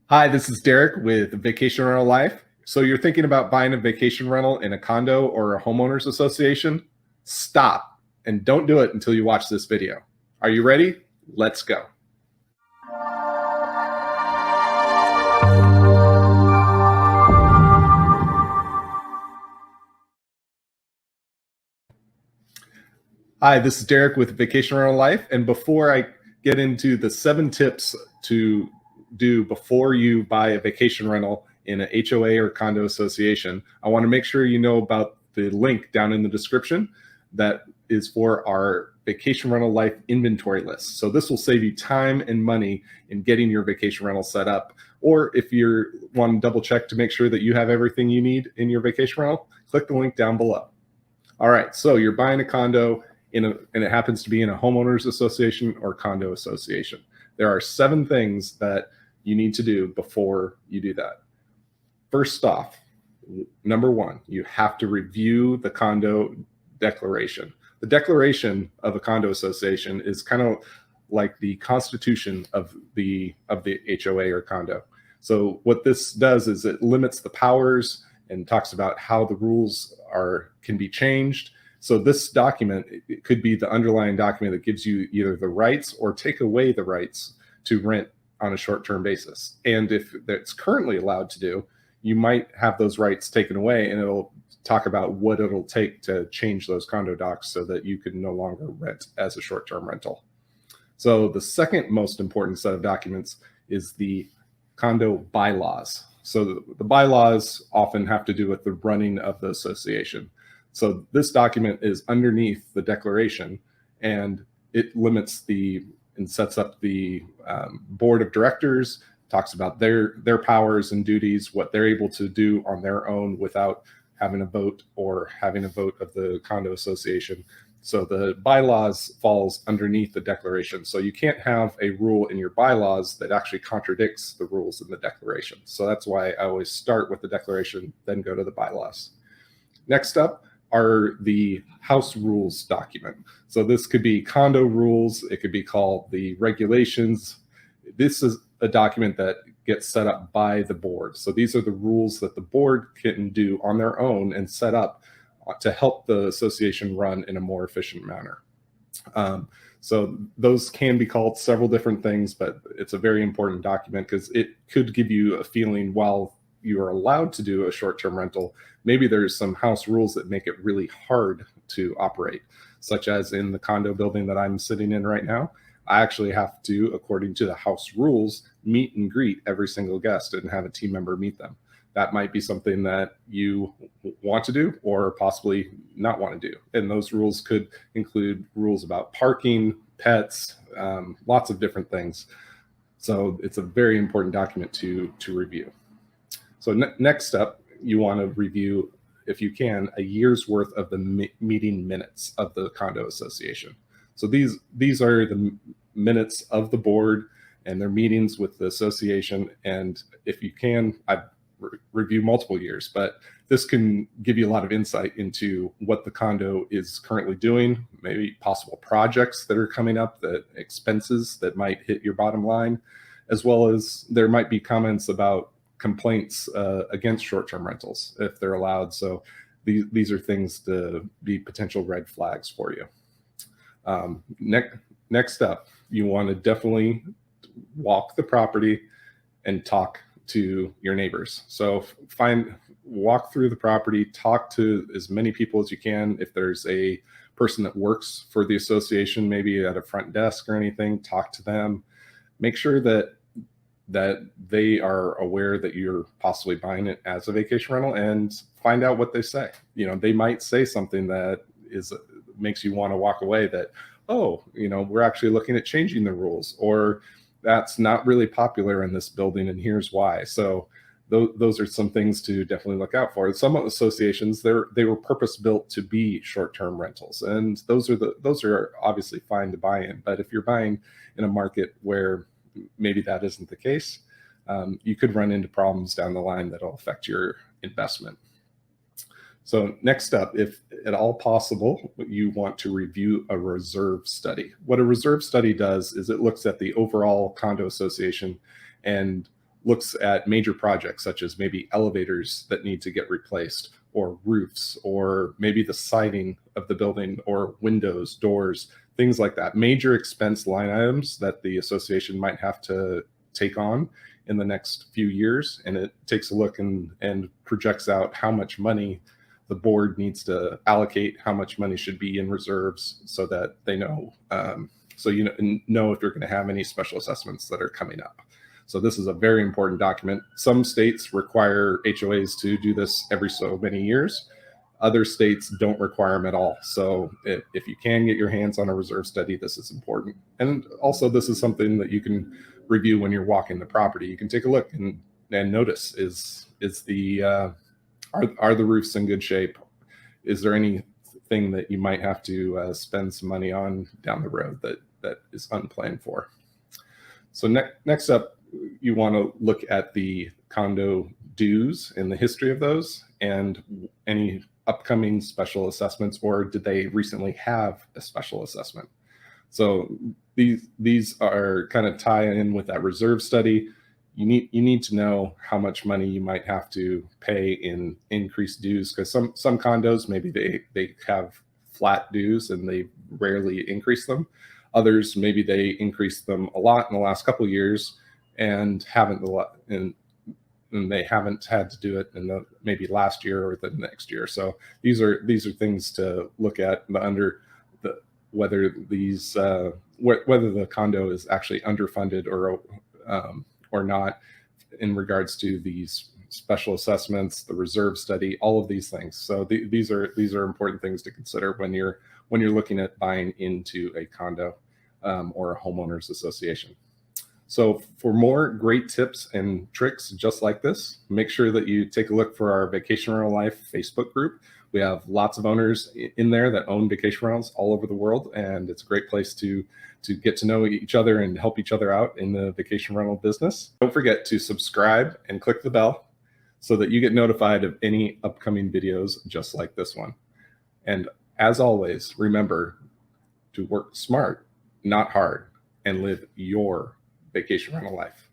Hi, this is Derek with Vacation Rental Life. So you're thinking about buying a vacation rental in a condo or a homeowners association? Stop and don't do it until you watch this video. Are you ready? Let's go. Hi, this is Derek with Vacation Rental Life. And before I get into the 7 tips to do before you buy a vacation rental in an HOA or condo association, I want to make sure you know about the link down in the description that is for our Vacation Rental Life inventory list. So this will save you time and money in getting your vacation rental set up. Or if you want to double check to make sure that you have everything you need in your vacation rental, click the link down below. All right, so you're buying a condo and it happens to be in a homeowners association or condo association. There are 7 things that you need to do before you do that. First off, number 1, you have to review the condo declaration. The declaration of a condo association is kind of like the constitution of the HOA or condo. So what this does is it limits the powers and talks about how the rules can be changed. So this document, it could be the underlying document that gives you either the rights or take away the rights to rent on a short-term basis. And if that's currently allowed to do, you might have those rights taken away, and it'll talk about what it'll take to change those condo docs so that you can no longer rent as a short-term rental. So the second most important set of documents is the condo bylaws. So the bylaws often have to do with the running of the association. So this document is underneath the declaration, and it limits and sets up the board of directors, talks about their powers and duties, what they're able to do on their own without having a vote or having a vote of the condo association. So the bylaws falls underneath the declaration. So you can't have a rule in your bylaws that actually contradicts the rules in the declaration. So that's why I always start with the declaration, then go to the bylaws. Next up are the house rules document. So this could be condo rules. It could be called the regulations. This is a document that gets set up by the board. So these are the rules that the board can do on their own and set up to help the association run in a more efficient manner. So those can be called several different things, but it's a very important document because it could give you a feeling while you are allowed to do a short-term rental, maybe there's some house rules that make it really hard to operate, such as in the condo building that I'm sitting in right now. I actually have to, according to the house rules, meet and greet every single guest and have a team member meet them. That might be something that you want to do or possibly not want to do. And those rules could include rules about parking, pets, lots of different things. So it's a very important document to review. So next up, you want to review, if you can, a year's worth of the meeting minutes of the condo association. So these are the minutes of the board and their meetings with the association. And if you can, I've reviewed multiple years, but this can give you a lot of insight into what the condo is currently doing, maybe possible projects that are coming up, that expenses that might hit your bottom line, as well as there might be comments about complaints against short-term rentals if they're allowed. So these are things to be potential red flags for you. Next up, you want to definitely walk the property and talk to your neighbors. So walk through the property, talk to as many people as you can. If there's a person that works for the association, maybe at a front desk or anything, talk to them. Make sure that they are aware that you're possibly buying it as a vacation rental, and find out what they say. They might say something that makes you want to walk away, that, oh, we're actually looking at changing the rules, or that's not really popular in this building and here's why. So those are some things to definitely look out for. Some associations, they were purpose built to be short-term rentals, and those are obviously fine to buy in. But if you're buying in a market where maybe that isn't the case, you could run into problems down the line that'll affect your investment. So next up, if at all possible, you want to review a reserve study. What a reserve study does is it looks at the overall condo association and looks at major projects such as maybe elevators that need to get replaced, or roofs, or maybe the siding of the building, or windows, doors, things like that. Major expense line items that the association might have to take on in the next few years. And it takes a look and projects out how much money the board needs to allocate, how much money should be in reserves, so that they know, so you know if you're going to have any special assessments that are coming up. So this is a very important document. Some states require HOAs to do this every so many years. Other states don't require them at all. So if you can get your hands on a reserve study, this is important. And also, this is something that you can review when you're walking the property. You can take a look and notice, are the roofs in good shape? Is there anything that you might have to spend some money on down the road that is unplanned for? So next up, you want to look at the condo dues and the history of those, and any upcoming special assessments, or did they recently have a special assessment? So these are kind of tie in with that reserve study. You need to know how much money you might have to pay in increased dues, because some condos, maybe they have flat dues and they rarely increase them. Others, maybe they increase them a lot in the last couple of years and they haven't had to do it in maybe last year or the next year. So these are things to look at whether the condo is actually underfunded or not in regards to these special assessments, the reserve study, all of these things. So these are important things to consider when you're looking at buying into a condo or a homeowners association. So for more great tips and tricks just like this, make sure that you take a look for our Vacation Rental Life Facebook group. We have lots of owners in there that own vacation rentals all over the world, and it's a great place to get to know each other and help each other out in the vacation rental business. Don't forget to subscribe and click the bell so that you get notified of any upcoming videos just like this one. And as always, remember to work smart, not hard, and live your vacation rental life.